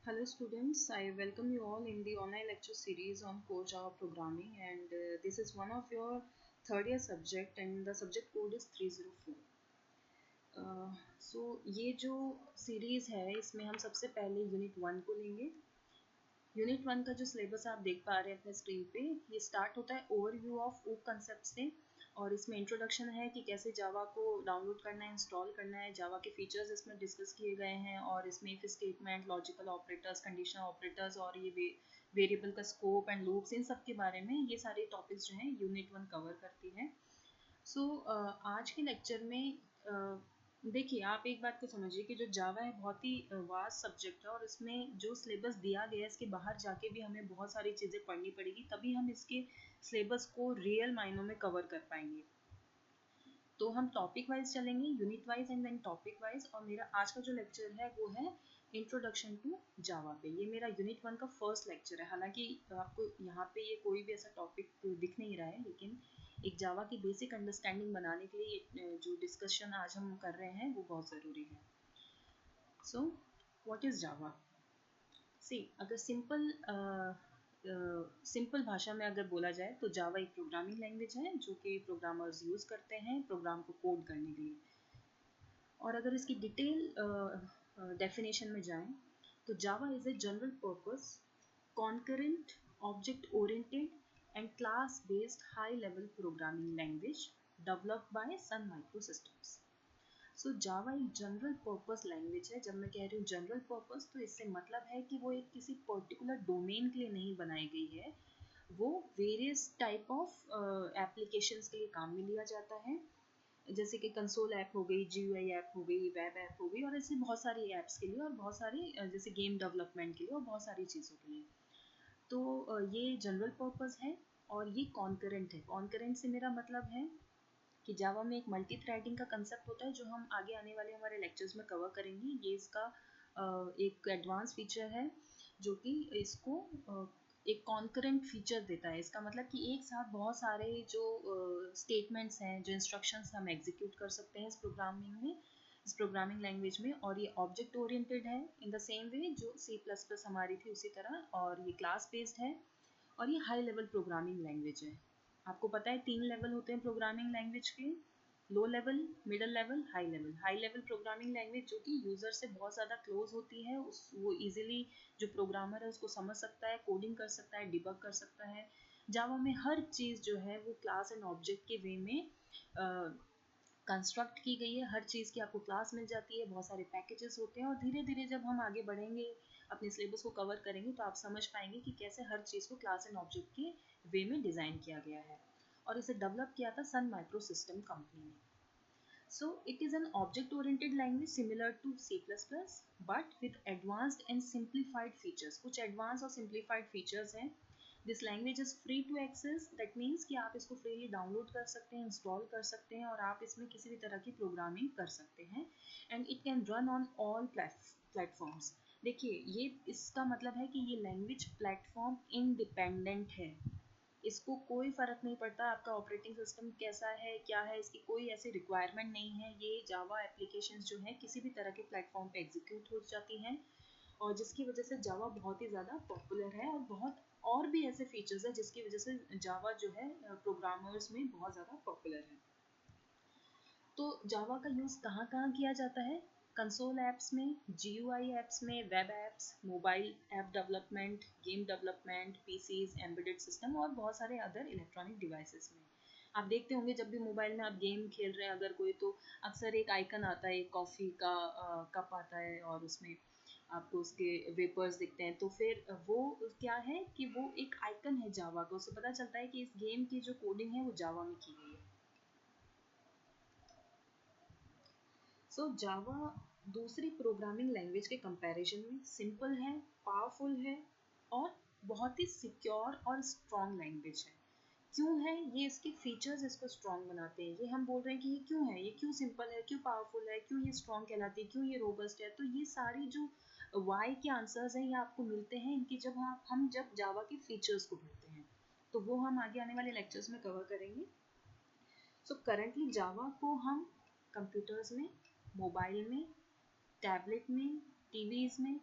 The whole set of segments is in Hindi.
Hello students, I welcome you all in the online lecture series on Core Java programming and this is one of your third year subject and the subject code is 304. ये जो सीरीज़ है इसमें हम सबसे पहले यूनिट 1 को लेंगे। यूनिट 1 का जो सिलेबस आप देख पा रहे हैं अपने स्क्रीन पे, ये स्टार्ट होता है ओवरव्यू ऑफ ऊक कंसेप्ट से और इसमें इंट्रोडक्शन है कि कैसे जावा को डाउनलोड करना है, इंस्टॉल करना है, जावा के फीचर्स इसमें डिस्कस किए गए हैं और इसमें if statement, logical operators, conditional operators और ये वेरिएबल का स्कोप एंड लूप्स, इन सब के बारे में ये सारे टॉपिक्स जो हैं यूनिट 1 कवर करती है। आज के लेक्चर में देखिए आप एक बात को समझिए कि जो जावा है बहुत ही वास्ट सब्जेक्ट है और इसमें जो सिलेबस दिया गया है इसके बाहर जाके भी हमें बहुत सारी चीज़ें पढ़नी पड़ेगी, तभी हम इसके सिलेबस को रियल मायनों में कवर कर पाएंगे। तो हम टॉपिक वाइज चलेंगे, unit wise and then topic wise. और मेरा आज का जो लेक्चर है वो है इंट्रोडक्शन टू जावा पे। ये मेरा यूनिट 1 का फर्स्ट लेक्चर है। हालांकि आपको यहाँ पे ये कोई भी ऐसा टॉपिक दिख नहीं रहा है, लेकिन एक जावा की बेसिक अंडरस्टैंडिंग बनाने के लिए जो डिस्कशन आज हम कर रहे हैं वो बहुत ज़रूरी है। सो व्हाट इज़ जावा? सी, अगर सिंपल भाषा में अगर बोला जाए तो जावा एक प्रोग्रामिंग लैंग्वेज है जो कि प्रोग्रामर्स यूज़ करते हैं प्रोग्राम को कोड करने के लिए। और अगर इसकी डिटेल डेफिनेशन में जाएं तो Java is a general purpose concurrent object oriented and class based high level programming language developed by Sun Microsystems. So Java एक जनरल पर्पस लैंग्वेज है। जब मैं कह रही हूँ जनरल पर्पस तो इससे मतलब है कि वो एक किसी पर्टिकुलर डोमेन के लिए नहीं बनाई गई है, वो वेरियस टाइप ऑफ एप्लीकेशंस के लिए काम में लिया जाता है, जैसे कि कंसोल ऐप हो गई, जीयूआई ऐप हो गई, वेब ऐप हो गई और ऐसे बहुत सारी ऐप्स के लिए और बहुत सारी जैसे गेम डेवलपमेंट के लिए और बहुत सारी चीज़ों के लिए। तो ये जनरल पर्पस है और ये कॉन्करेंट है। कॉन्करेंट से मेरा मतलब है कि जावा में एक मल्टी थ्रेडिंग का कंसेप्ट होता है जो हम आगे आने वाले हमारे लेक्चर्स में कवर करेंगे। ये इसका एक एडवांस फीचर है जो कि इसको एक कॉन्करेंट फीचर देता है। इसका मतलब कि एक साथ बहुत सारे जो स्टेटमेंट्स हैं, जो इंस्ट्रक्शंस हम एग्जीक्यूट कर सकते हैं इस प्रोग्रामिंग लैंग्वेज में। और ये ऑब्जेक्ट ओरिएंटेड है इन द सेम वे जो C++ हमारी थी उसी तरह, और ये क्लास बेस्ड है और ये हाई लेवल प्रोग्रामिंग लैंग्वेज है। आपको पता है 3 लेवल होते हैं प्रोग्रामिंग लैंग्वेज के, low level, middle level, high level. High level programming language जो कि यूज़र से बहुत ज़्यादा क्लोज होती है, वो इजीली जो प्रोग्रामर है उसको समझ सकता है, कोडिंग कर सकता है, डिबग कर सकता है। जावा में हर चीज़ जो है वो क्लास एंड ऑब्जेक्ट के वे में कंस्ट्रक्ट की गई है। हर चीज़ की आपको क्लास मिल जाती है, बहुत सारे पैकेजेस होते हैं और धीरे धीरे जब हम आगे बढ़ेंगे, अपने सिलेबस को कवर करेंगे, तो आप समझ पाएंगे कि कैसे हर चीज़ को क्लास एंड ऑब्जेक्ट के वे में डिज़ाइन किया गया है। और इसे डेवलप किया था सन माइक्रो सिस्टम कंपनी ने। So it is an object-oriented language similar to C++, but with advanced and simplified features. कुछ advanced और simplified features हैं। This language is free to access. That means कि आप इसको freely download कर सकते हैं, install कर सकते हैं और आप इसमें किसी भी तरह की programming कर सकते हैं। And it can run on all platforms. देखिए, ये इसका मतलब है कि ये language platform independent है। इसको कोई फ़र्क नहीं पड़ता आपका ऑपरेटिंग सिस्टम कैसा है, क्या है, इसकी कोई ऐसी रिक्वायरमेंट नहीं है। ये जावा एप्लीकेशंस जो हैं किसी भी तरह के प्लेटफॉर्म पे एग्जीक्यूट हो जाती हैं और जिसकी वजह से जावा बहुत ही ज़्यादा पॉपुलर है। और बहुत और भी ऐसे फीचर्स हैं जिसकी वजह से जावा जो है प्रोग्रामर्स में बहुत ज़्यादा पॉपुलर है। तो जावा का यूज़ कहाँ कहाँ किया जाता है? कंसोल ऐप्स में, जीयूआई ऐप्स में, web apps, mobile app development, game development, PCs, embedded system और बहुत सारे अदर इलेक्ट्रॉनिक डिवाइसेस में। आप देखते होंगे जब भी मोबाइल में आप गेम खेल रहे हैं अगर कोई, तो अक्सर एक आइकन आता है, एक कॉफ़ी का कप आता है और उसमें आपको उसके वेपर्स दिखते हैं। तो फिर वो क्या है कि वो एक आइकन है जावा का, उससे पता चलता है कि इस गेम की जो कोडिंग है वो जावा में की गई है। जावा दूसरी प्रोग्रामिंग लैंग्वेज के कंपैरिजन में सिंपल है, पावरफुल है और बहुत ही सिक्योर और स्ट्रॉन्ग लैंग्वेज है। क्यों है? ये इसके फीचर्स इसको स्ट्रॉन्ग बनाते हैं। ये हम बोल रहे हैं कि ये क्यों है, ये क्यों सिंपल है, क्यों पावरफुल है, क्यों ये स्ट्रॉन्ग कहलाती है, क्यों ये रोबस्ट है। तो ये सारी जो वाई के आंसर्स हैं ये आपको मिलते हैं इनकी जब हम जब जावा के फीचर्स को पढ़ते हैं, तो वो हम आगे आने वाले लेक्चर्स में कवर करेंगे। करंटली जावा को हम कंप्यूटर्स में, मोबाइल में, टैबलेट में, टीवीज़ में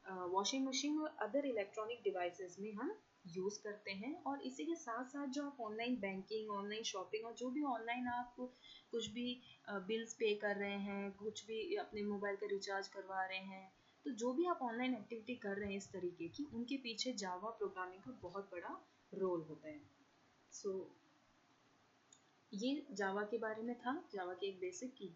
वॉशिंग मशीन और अदर इलेक्ट्रॉनिक डिवाइसेस में हम यूज़ करते हैं। और इसी के साथ साथ जो आप ऑनलाइन बैंकिंग, ऑनलाइन शॉपिंग और जो भी ऑनलाइन आप कुछ भी बिल्स पे कर रहे हैं, कुछ भी अपने मोबाइल का रिचार्ज करवा रहे हैं, तो जो भी आप ऑनलाइन एक्टिविटी कर रहे हैं इस तरीके की, उनके पीछे जावा प्रोग्रामिंग का बहुत बड़ा रोल होता है। सो ये जावा के बारे में था। जावा के एक बेसिक की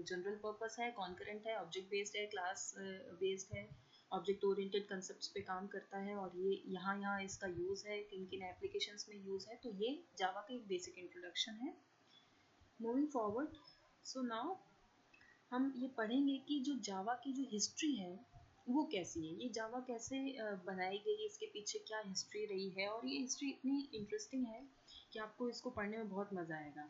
जनरल पर्पस है, कॉन्करेंट है, ऑब्जेक्ट बेस्ड है, क्लास बेस्ड है, ऑब्जेक्ट ओरिएंटेड कंसेप्ट्स पे काम करता है, और ये यहाँ इसका यूज़ है, किन किन एप्लीकेशंस में यूज़ है। तो ये जावा का एक बेसिक इंट्रोडक्शन है। मूविंग फॉरवर्ड, सो नाउ हम ये पढ़ेंगे कि जो जावा की जो हिस्ट्री है वो कैसी है, ये जावा कैसे बनाई गई, इसके पीछे क्या हिस्ट्री रही है। और ये हिस्ट्री इतनी इंटरेस्टिंग है कि आपको इसको पढ़ने में बहुत मज़ा आएगा।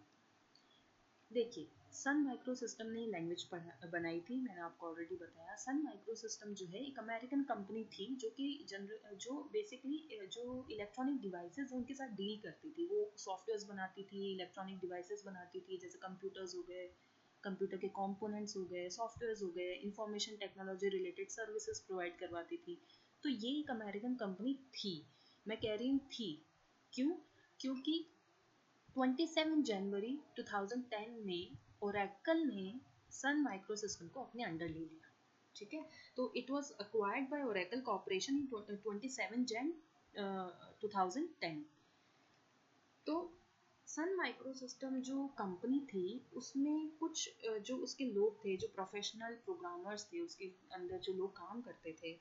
देखिए, सन माइक्रो सिस्टम ने लैंग्वेज बनाई थी, मैंने आपको ऑलरेडी बताया। सन माइक्रो सिस्टम जो है एक अमेरिकन कंपनी थी जो कि जो बेसिकली जो इलेक्ट्रॉनिक डिवाइसेस हैं उनके साथ डील करती थी। वो सॉफ्टवेयर्स बनाती थी, इलेक्ट्रॉनिक डिवाइसेस बनाती थी, जैसे कंप्यूटर्स हो गए, कंप्यूटर के कंपोनेंट्स हो गए, सॉफ्टवेयर्स हो गए, information technology related services provide करवाती थी। तो ये एक अमेरिकन कंपनी थी। मैं कह रही हूँ थी, क्यों? क्योंकि 27 जनवरी 2010 में ओरेकल ने सन माइक्रो सिस्टम को अपने अंडर ले लिया। ठीक है, तो it was acquired by Oracle Corporation in 27 Jan 2010। तो सन माइक्रो सिस्टम जो कंपनी थी उसमें कुछ जो उसके लोग थे, जो प्रोफेशनल प्रोग्रामर्स थे, उसके अंदर जो लोग काम करते थे,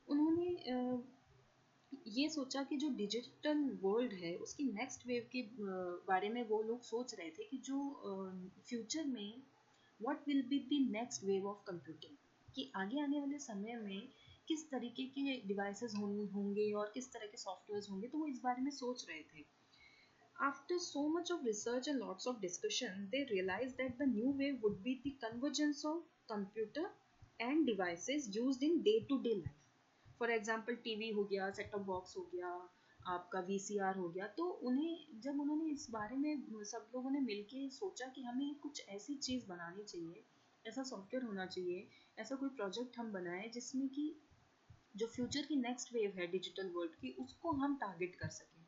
उन्होंने ये सोचा कि जो डिजिटल वर्ल्ड है उसकी नेक्स्ट वेव के बारे में वो लोग सोच रहे थे कि जो फ्यूचर में what will be the next wave of computing, कि आगे आने वाले समय में किस तरीके के डिवाइसेस होंगे और किस तरह के सॉफ्टवेयर्स होंगे, तो वो इस बारे में सोच रहे थे। After so much of research and lots of discussion, they realized that the new wave would be the convergence of computer and devices used in day-to-day life. For example TV हो गया, सेट टॉप बॉक्स हो गया, आपका वीसीआर हो गया। तो जब उन्होंने इस बारे में सब लोगों ने मिलके सोचा कि हमें कुछ ऐसी चीज़ बनानी चाहिए, ऐसा सॉफ्टवेयर होना चाहिए, ऐसा कोई प्रोजेक्ट हम बनाएं जिसमें कि जो फ्यूचर की नेक्स्ट वेव है डिजिटल वर्ल्ड की उसको हम टारगेट कर सकें।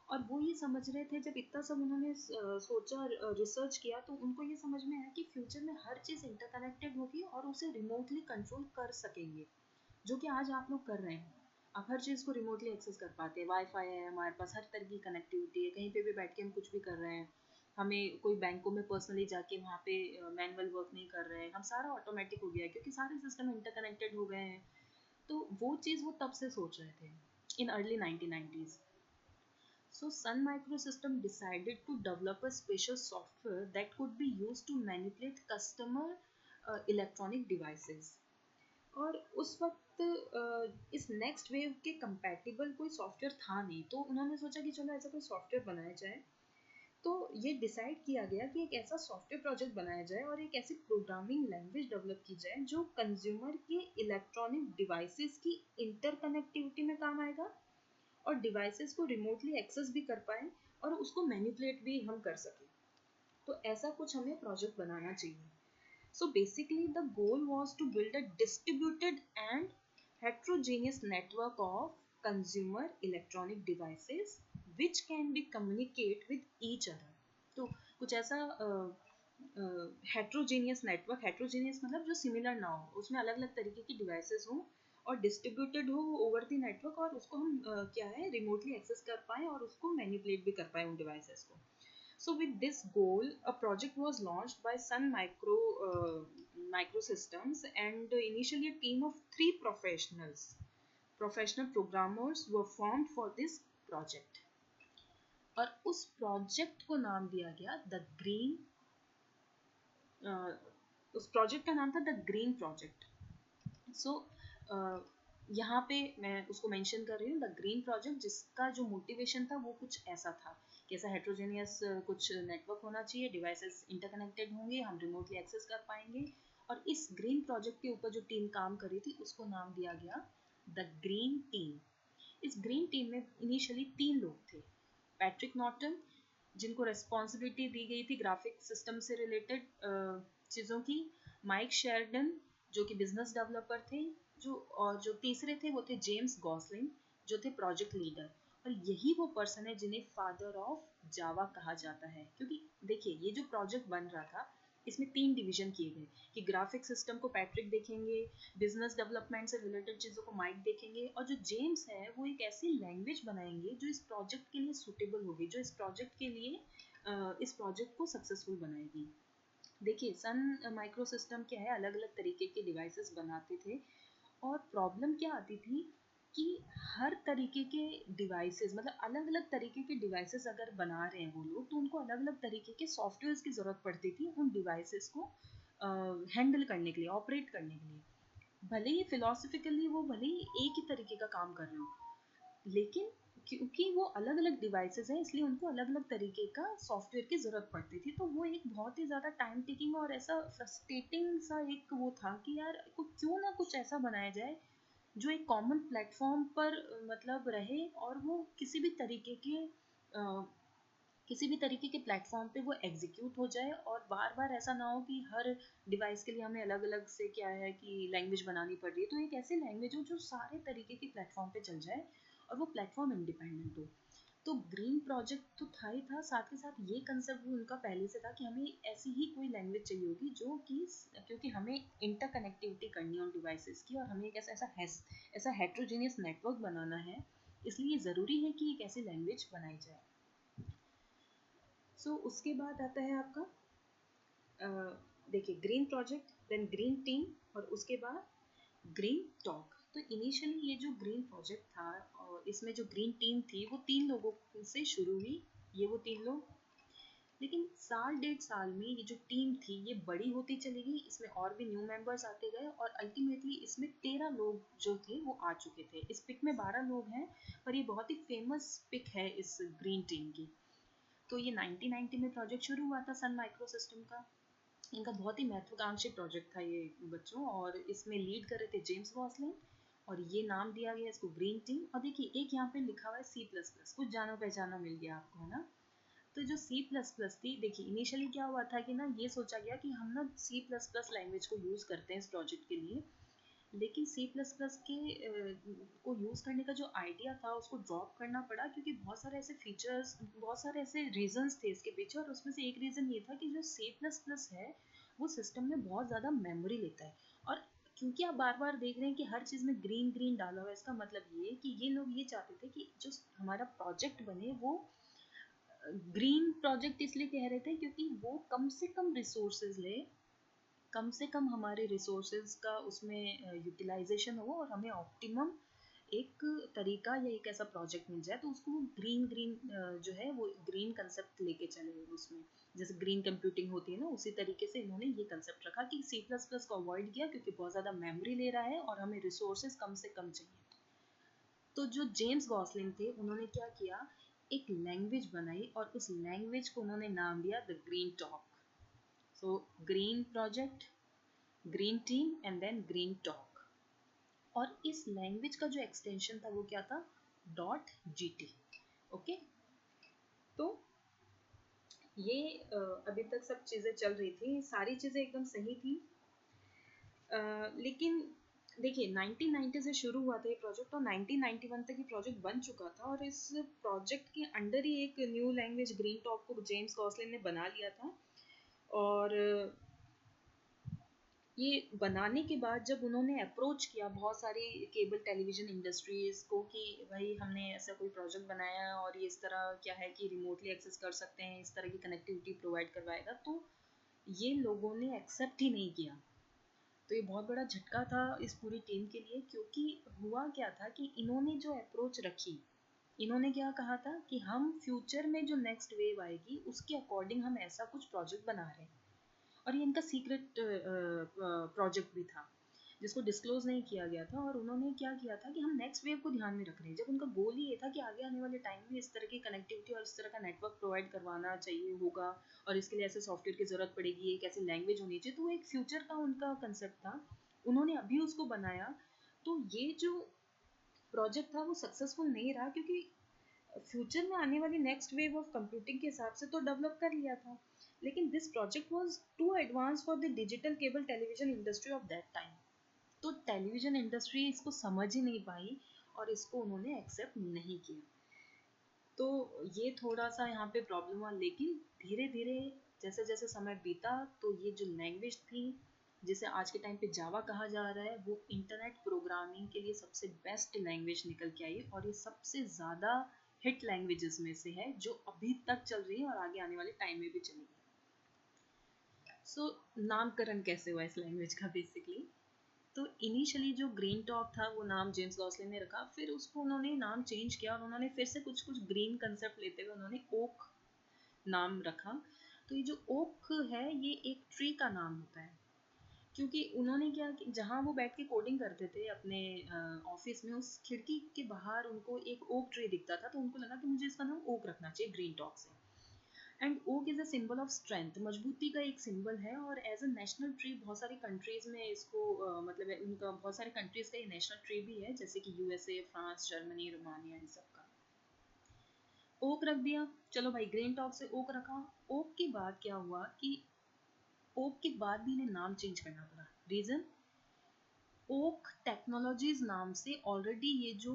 और वो ये समझ रहे थे, जब इतना सब उन्होंने सोचा, रिसर्च किया, तो उनको ये समझ में आया कि फ्यूचर में हर चीज़ इंटरकनेक्टेड होगी और उसे रिमोटली कंट्रोल कर सकेंगे, जो कि आज आप लोग कर रहे हैं। आप हर चीज़ को रिमोटली एक्सेस कर पाते हैं, वाईफाई है हमारे पास, हर तरह की कनेक्टिविटी है, कहीं पे भी बैठ के हम कुछ भी कर रहे हैं। हमें कोई बैंकों में पर्सनली जाके वहाँ पे मैनुअल वर्क नहीं कर रहे हैं, हम सारा ऑटोमेटिक हो गया है क्योंकि सारे सिस्टम इंटरकनेक्टेड हो गए हैं। तो वो चीज़ वो तब से सोच रहे थे, in early 1990s। So Sun Microsystem decided to develop a special software that could be used to manipulate customer electronic devices. और उस वक्त इस नेक्स्ट वेव के कंपैटिबल कोई सॉफ्टवेयर था नहीं, तो उन्होंने सोचा कि चलो ऐसा कोई सॉफ्टवेयर बनाया जाए। तो ये डिसाइड किया गया कि एक ऐसा सॉफ्टवेयर प्रोजेक्ट बनाया जाए और एक ऐसी प्रोग्रामिंग लैंग्वेज डेवलप की जाए जो कंज्यूमर के इलेक्ट्रॉनिक डिवाइसेस की इंटरकनेक्टिविटी में काम आएगा और डिवाइसेस को रिमोटली एक्सेस भी कर पाए और उसको मैनिपुलेट भी हम कर सकें। तो ऐसा कुछ हमें प्रोजेक्ट बनाना चाहिए। So basically the goal was to build a distributed and heterogeneous network of consumer electronic devices which can be communicate with each other. तो कुछ ऐसा heterogeneous network, heterogeneous मतलब जो similar ना हो, उसमें अलग अलग तरीके की devices हो और डिस्ट्रीब्यूटेड हो ओवर द नेटवर्क, और उसको हम क्या है रिमोटली एक्सेस कर पाएँ और उसको मैनिपुलेट भी कर पाएँ उन डिवाइसेस को। So with this goal, a project was launched by Sun Microsystems, and initially a team of 3 professional programmers were formed for this project. और उस प्रोजेक्ट को नाम दिया गया उस प्रोजेक्ट का नाम था द ग्रीन प्रोजेक्ट। सो यहाँ पे मैं उसको मेंशन कर रही हूँ, द ग्रीन प्रोजेक्ट, जिसका जो मोटिवेशन था वो कुछ ऐसा था कि ऐसा हेट्रोजेनियस कुछ नेटवर्क होना चाहिए, डिवाइसेस इंटरकनेक्टेड होंगे, हम रिमोटली एक्सेस कर पाएंगे। और इस ग्रीन प्रोजेक्ट के ऊपर जो टीम काम कर रही थी उसको नाम दिया गया द ग्रीन टीम। इस ग्रीन टीम में इनिशियली 3 लोग थे। पैट्रिक नॉर्टन, जिनको रेस्पॉन्सिबिलिटी दी गई थी ग्राफिक सिस्टम से रिलेटेड चीज़ों की, माइक शेरडन जो कि बिजनेस डेवलपर थे, जो तीसरे थे वो थे जेम्स गॉसलिंग, जो थे प्रोजेक्ट लीडर। और यही वो पर्सन है जिन्हें फादर ऑफ जावा कहा जाता है, क्योंकि देखिए ये जो प्रोजेक्ट बन रहा था इसमें 3 डिवीजन किए गए कि ग्राफिक सिस्टम को पैट्रिक देखेंगे, बिजनेस डेवलपमेंट से रिलेटेड चीज़ों को माइक देखेंगे, और जो जेम्स है वो एक ऐसी लैंग्वेज बनाएंगे जो इस प्रोजेक्ट के लिए सूटेबल होगी, जो इस प्रोजेक्ट के लिए इस प्रोजेक्ट को सक्सेसफुल बनाएगी। देखिए सन माइक्रो सिस्टम क्या है, अलग अलग तरीके के डिवाइसेस बनाते थे, और प्रॉब्लम क्या आती थी कि हर तरीके के डिवाइसेस, मतलब अलग अलग तरीके के डिवाइसेस अगर बना रहे हैं वो लोग, तो उनको अलग अलग तरीके के सॉफ्टवेयर्स की ज़रूरत पड़ती थी उन डिवाइसेस को हैंडल करने के लिए, ऑपरेट करने के लिए। भले ही फिलोसफिकली वो भले ही एक ही तरीके का काम कर रहे हो, लेकिन क्योंकि वो अलग अलग डिवाइसेस हैं इसलिए उनको अलग अलग तरीके का सॉफ्टवेयर की ज़रूरत पड़ती थी। तो वो एक बहुत ही ज़्यादा टाइम टेकिंग और ऐसा फ्रस्ट्रेटिंग सा एक वो था कि यार को क्यों ना कुछ ऐसा बनाया जाए जो एक कॉमन प्लेटफॉर्म पर मतलब रहे, और वो किसी भी तरीके के प्लेटफॉर्म पे वो एग्जीक्यूट हो जाए, और बार बार ऐसा ना हो कि हर डिवाइस के लिए हमें अलग अलग से क्या है कि लैंग्वेज बनानी पड़ रही है। तो एक ऐसी लैंग्वेज हो जो सारे तरीके के प्लेटफॉर्म पे चल जाए और वो प्लेटफॉर्म इंडिपेंडेंट हो। तो ग्रीन प्रोजेक्ट तो था ही था, साथ के साथ ये कंसेप्ट भी उनका पहले से था कि हमें ऐसी ही कोई लैंग्वेज चाहिए होगी जो कि, क्योंकि हमें इंटरकनेक्टिविटी करनी है उन डिवाइसेस की, और हमें एक ऐसा हेट्रोजेनियस नेटवर्क बनाना है, इसलिए ज़रूरी है कि एक ऐसी लैंग्वेज बनाई जाए। उसके बाद आता है आपका देखिए green project, then green team, और उसके बाद ग्रीन टॉक। तो इनिशियली ये जो ग्रीन प्रोजेक्ट था और इसमें जो ग्रीन टीम थी वो 3 लोगों से शुरू हुई, ये वो 3 लोग। लेकिन साल 1.5 साल में ये जो टीम थी ये बड़ी होती चली गई, इसमें और भी न्यू मेंबर्स आते गए, और अल्टीमेटली इसमें 13 लोग जो थे वो आ चुके थे। इस पिक में 12 लोग हैं, पर ये बहुत ही फेमस पिक है इस ग्रीन टीम की। तो ये 1990 में प्रोजेक्ट शुरू हुआ था सन माइक्रो सिस्टम का। इनका बहुत ही महत्वाकांक्षी प्रोजेक्ट था ये बच्चों, और इसमें लीड कर रहे थे जेम्स गॉसलिंग, और ये नाम दिया गया इसको ग्रीन टीम। और देखिए एक यहाँ पे लिखा हुआ है C++, कुछ जाना पहचाना मिल गया आपको, है ना। तो जो C++ थी, देखिए इनिशियली क्या हुआ था कि ना ये सोचा गया कि हम ना C++ लैंग्वेज को यूज़ करते हैं इस प्रोजेक्ट के लिए, लेकिन C++ के को यूज़ करने का जो आइडिया था उसको ड्रॉप करना पड़ा, क्योंकि बहुत सारे ऐसे फीचर्स, बहुत सारे ऐसे रीजंस थे इसके पीछे, और उसमें से एक रीज़न ये था कि जो C++ है वो सिस्टम में बहुत ज़्यादा मेमोरी लेता है। और क्योंकि आप बार बार देख रहे हैं कि हर चीज़ में ग्रीन ग्रीन डाला हुआ है, इसका मतलब ये कि ये लोग ये चाहते थे कि जो हमारा प्रोजेक्ट बने वो ग्रीन प्रोजेक्ट इसलिए कह रहे थे क्योंकि वो कम से कम रिसोर्सेज ले, कम से कम हमारे रिसोर्सेज का उसमें यूटिलाइजेशन हो, और हमें ऑप्टिमम एक तरीका या एक ऐसा प्रोजेक्ट मिल जाए। तो उसको वो ग्रीन ग्रीन जो है वो ग्रीन कंसेप्ट लेके चले उसमें, जैसे ग्रीन कंप्यूटिंग होती है ना, उसी तरीके से इन्होंने ये कंसेप्ट रखा कि C++ को अवॉइड किया क्योंकि बहुत ज़्यादा मेमोरी ले रहा है और हमें रिसोर्सेज कम से कम चाहिए। तो जो जेम्स गॉसलिंग थे उन्होंने क्या किया, एक लैंग्वेज बनाई, और उस लैंग्वेज को उन्होंने नाम दिया the green talk. So green project, green team, and then green talk. और इस लैंग्वेज का जो एक्सटेंशन था वो क्या था, .gt। ओके, तो ये अभी तक सब चीज़ें चल रही थी, सारी चीज़ें एकदम सही थी। लेकिन देखिए 1990 से शुरू हुआ था ये प्रोजेक्ट, और 1991 तक ये प्रोजेक्ट बन चुका था, और इस प्रोजेक्ट के अंडर ही एक न्यू लैंग्वेज ग्रीन टॉक को जेम्स गॉसलिन ने बना लिया था। और ये बनाने के बाद जब उन्होंने अप्रोच किया बहुत सारी केबल टेलीविज़न इंडस्ट्रीज़ को कि भाई हमने ऐसा कोई प्रोजेक्ट बनाया है और ये इस तरह क्या है कि रिमोटली एक्सेस कर सकते हैं, इस तरह की कनेक्टिविटी प्रोवाइड करवाएगा, तो ये लोगों ने एक्सेप्ट ही नहीं किया। तो ये बहुत बड़ा झटका था इस पूरी टीम के लिए, क्योंकि हुआ क्या था कि इन्होंने जो अप्रोच रखी, इन्होंने क्या कहा था कि हम फ्यूचर में जो नेक्स्ट वेव आएगी उसके अकॉर्डिंग हम ऐसा कुछ प्रोजेक्ट बना रहे हैं। और ये इनका सीक्रेट प्रोजेक्ट भी था जिसको डिस्क्लोज नहीं किया गया था। और उन्होंने क्या किया था कि हम नेक्स्ट वेव को ध्यान में रख रहे हैं, जब उनका गोल ही ये था कि आगे आने वाले टाइम में इस तरह की कनेक्टिविटी और इस तरह का नेटवर्क प्रोवाइड करवाना चाहिए होगा, और इसके लिए ऐसे सॉफ्टवेयर की ज़रूरत पड़ेगी, एक ऐसी लैंग्वेज होनी चाहिए, तो वो एक फ्यूचर का उनका कंसेप्ट था, उन्होंने अभी उसको बनाया। तो ये जो प्रोजेक्ट था वो सक्सेसफुल नहीं रहा, क्योंकि फ्यूचर में आने वाली नेक्स्ट वेव ऑफ कंप्यूटिंग के हिसाब से तो डेवलप कर लिया था, लेकिन this project was too advance for the digital cable television industry of that time. तो टेलीविज़न इंडस्ट्री इसको समझ ही नहीं पाई और इसको उन्होंने एक्सेप्ट नहीं किया। तो ये थोड़ा-सा यहाँ पे प्रॉब्लम हुआ, लेकिन धीरे-धीरे जैसे-जैसे समय बीता तो ये जो लैंग्वेज थी, जिसे आज के टाइम पे जावा कहा जा रहा है, वो इंटरनेट प्रोग्रामिंग के लिए सबसे बेस्ट लैंग्वेज निकल के आई और ये सबसे ज़्यादा हिट लैंग्वेजेस में से है, जो अभी तक चल रही है और आगे आने वाले टाइम में भी चलेगी। सो नामकरण कैसे हुआ इस लैंग्वेज का बेसिकली? तो इनिशियली जो ग्रीन टॉप था वो नाम जेम्स गॉसलिन ने रखा, फिर उसको उन्होंने नाम चेंज किया और उन्होंने फिर से कुछ कुछ ग्रीन कंसेप्ट लेते हुए उन्होंने ओक नाम रखा। तो ये जो ओक है ये एक ट्री का नाम होता है, क्योंकि उन्होंने क्या कि जहाँ वो बैठ के कोडिंग करते थे अपने ऑफिस में, उस खिड़की के बाहर उनको एक ओक ट्री दिखता था, तो उनको लगा कि मुझे इसका नाम ओक रखना चाहिए ग्रीन टॉप से। And oak is a symbol of strength, मजबूती का एक सिंबल है और एज अ नेशनल ट्री बहुत सारी कंट्रीज में इसको मतलब उनका बहुत सारे कंट्रीज का ये नेशनल ट्री भी है, जैसे कि यूएसए, फ्रांस, जर्मनी, रोमानिया, इन सब का। ओक रख दिया, चलो भाई ग्रीन टॉप से ओक रखा। ओक के बाद क्या हुआ कि ओक के बाद भी इन्हें नाम चेंज करना पड़ा। रीजन, ओक टेक्नोलॉजीज नाम से ऑलरेडी ये जो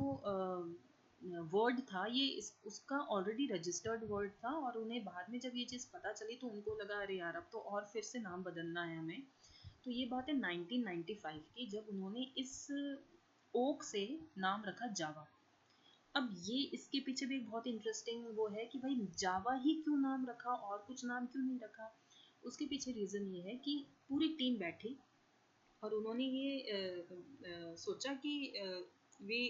वर्ड था ये उसका ऑलरेडी रजिस्टर्ड वर्ड था, और उन्हें बाद में जब ये चीज़ पता चली तो उनको लगा अरे यार अब तो और फिर से नाम बदलना है हमें। तो ये बात है 1995 की, जब उन्होंने इस ओक से नाम रखा जावा। अब ये इसके पीछे भी एक बहुत इंटरेस्टिंग वो है कि भाई जावा ही क्यों नाम रखा और कुछ नाम क्यों नहीं रखा। उसके पीछे रीज़न ये है कि पूरी टीम बैठी और उन्होंने ये सोचा कि we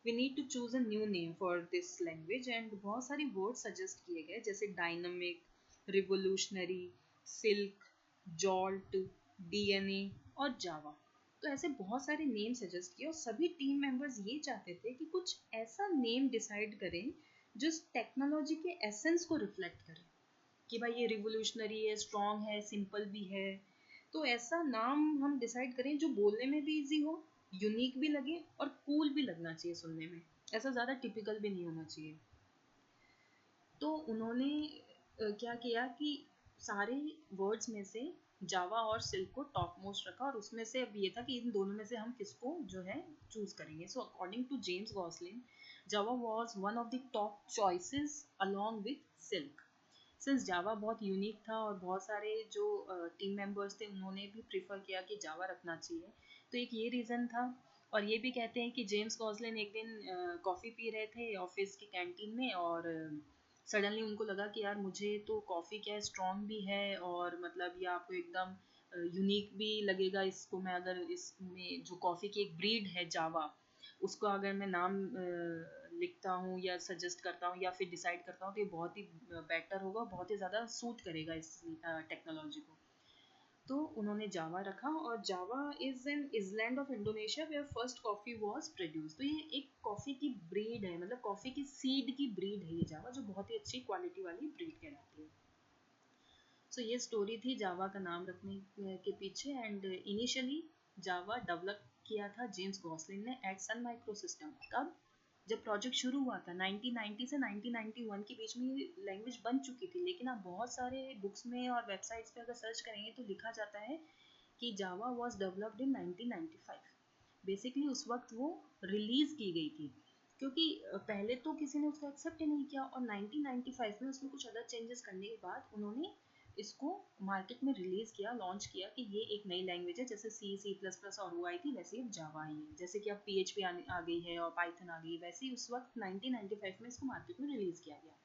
we need to choose a new name for this language, and बहुत सारे वर्ड सजेस्ट किए गए जैसे dynamic, revolutionary, silk, jolt, DNA और जावा। तो ऐसे बहुत सारे नेम सजेस्ट किए और सभी टीम मेंबर्स ये चाहते थे कि कुछ ऐसा नेम डिसाइड करें जो इस टेक्नोलॉजी के एसेंस को रिफ्लेक्ट करे, कि भाई ये रिवोल्यूशनरी है, स्ट्रॉन्ग है, सिंपल भी है। तो ऐसा नाम हम डिसाइड करें जो बोलने में भी इजी हो, यूनिक भी लगे और कूल भी लगना चाहिए सुनने में, ऐसा ज़्यादा टिपिकल भी नहीं होना चाहिए। तो उन्होंने क्या किया कि सारे वर्ड्स में से जावा और सिल्क को टॉप मोस्ट रखा, और उसमें से अब ये था कि इन दोनों में से हम किसको जो है चूज करेंगे। So according to James Gosling, Java was one of the top choices along with silk. Since Java बहुत यूनिक था और बहुत सारे जो टीम मेंबर्स थे उन्होंने भी प्रीफर किया कि जावा रखना चाहिए, तो एक ये रीज़न था। और ये भी कहते हैं कि जेम्स गॉसलिन एक दिन कॉफ़ी पी रहे थे ऑफिस की कैंटीन में, और सडनली उनको लगा कि यार मुझे तो कॉफ़ी क्या है, स्ट्रॉन्ग भी है और मतलब ये आपको एकदम यूनिक भी लगेगा, इसको मैं अगर इसमें जो कॉफ़ी की एक ब्रीड है जावा, उसको अगर मैं नाम लिखता हूँ या सजेस्ट करता हूँ या फिर डिसाइड करता हूँ तो ये बहुत ही बेटर होगा, बहुत ही ज़्यादा सूट करेगा इस टेक्नोलॉजी को। तो उन्होंने जावा रखा, और Java is an island of Indonesia where first coffee was produce. तो ये एक कॉफ़ी की ब्रीड है, मतलब कॉफ़ी की सीड की ब्रीड है ये जावा, जो बहुत ही अच्छी क्वालिटी वाली ब्रीड कहलाती है। सो ये स्टोरी थी जावा का नाम रखने के पीछे। एंड इनिशियली जावा डेवलप किया था जेम्स गॉसलिन ने एट सन माइक्रो सिस्टम। कब? जब प्रोजेक्ट शुरू हुआ था 1990 से 1991 के बीच में ये लैंग्वेज बन चुकी थी, लेकिन आप बहुत सारे बुक्स में और वेबसाइट्स पे अगर सर्च करेंगे तो लिखा जाता है कि जावा वॉज डेवलप्ड इन 1995। बेसिकली उस वक्त वो रिलीज की गई थी, क्योंकि पहले तो किसी ने उसको एक्सेप्ट ही नहीं किया, और 1995 में उसमें कुछ अदर चेंजेस करने के बाद उन्होंने इसको मार्केट में रिलीज किया, लॉन्च किया कि ये एक नई लैंग्वेज है। जैसे सी, सी प्लस प्लस और वो आई थी, वैसे ही जावा आई है। जैसे कि अब PHP आ गई है और पाइथन आ गई है, वैसे ही उस वक्त 1995 में इसको मार्केट में रिलीज किया गया।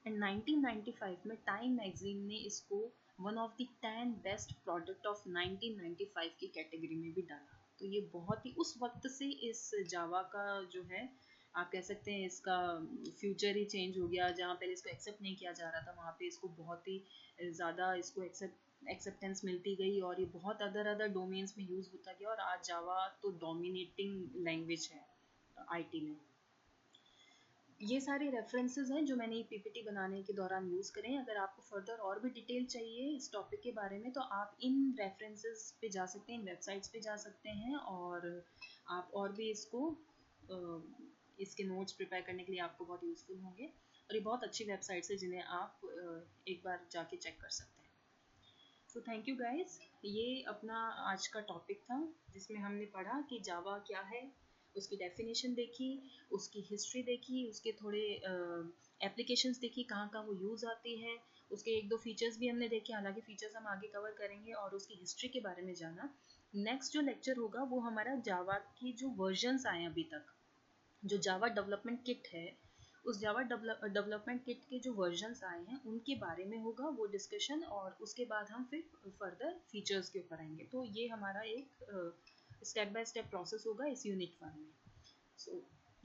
एंड 1995 में टाइम मैगजीन ने इसको one of the 10 best product of 1995 की कैटेगरी में भी डाला। तो ये बहुत ही उस वक्त से इस जावा का जो है, आप कह सकते हैं इसका फ्यूचर ही चेंज हो गया। जहाँ पहले इसको एक्सेप्ट नहीं किया जा रहा था, वहाँ पे इसको बहुत ही ज़्यादा इसको एक्सेप्टेंस मिलती गई, और ये बहुत अदर अदर डोमेन्स में यूज़ होता गया, और आज जावा तो डोमिनेटिंग लैंग्वेज है IT में। ये सारे रेफरेंसेस हैं जो मैंने ये PPT बनाने के दौरान यूज़ करें। अगर आपको फर्दर और भी डिटेल चाहिए इस टॉपिक के बारे में तो आप इन रेफरेंसेस पे जा सकते हैं, इन वेबसाइट्स पे जा सकते हैं, और आप और भी इसको इसके नोट्स प्रिपेयर करने के लिए आपको बहुत यूज़फुल होंगे। और ये बहुत अच्छी वेबसाइट्स है जिन्हें आप एक बार जाके चेक कर सकते हैं। सो थैंक यू गाइस, ये अपना आज का टॉपिक था जिसमें हमने पढ़ा कि जावा क्या है, उसकी डेफिनेशन देखी, उसकी हिस्ट्री देखी, उसके थोड़े एप्लीकेशंस देखी, कहाँ कहाँ वो यूज़ आती है, उसके एक दो फीचर्स भी हमने देखे, हालांकि फीचर्स हम आगे कवर करेंगे, और उसकी हिस्ट्री के बारे में जाना। नेक्स्ट जो लेक्चर होगा वो हमारा जावा की जो वर्जन्स आए अभी तक, जो जावा डेवलपमेंट किट है, उस जावा डेवलपमेंट किट के जो वर्जन्स आए हैं उनके बारे में होगा वो डिस्कशन, और उसके बाद हम फिर फर्दर फीचर्स के ऊपर आएंगे। तो ये हमारा एक स्टेप बाय स्टेप प्रोसेस होगा इस यूनिट 1 में। So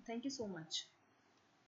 thank you so much.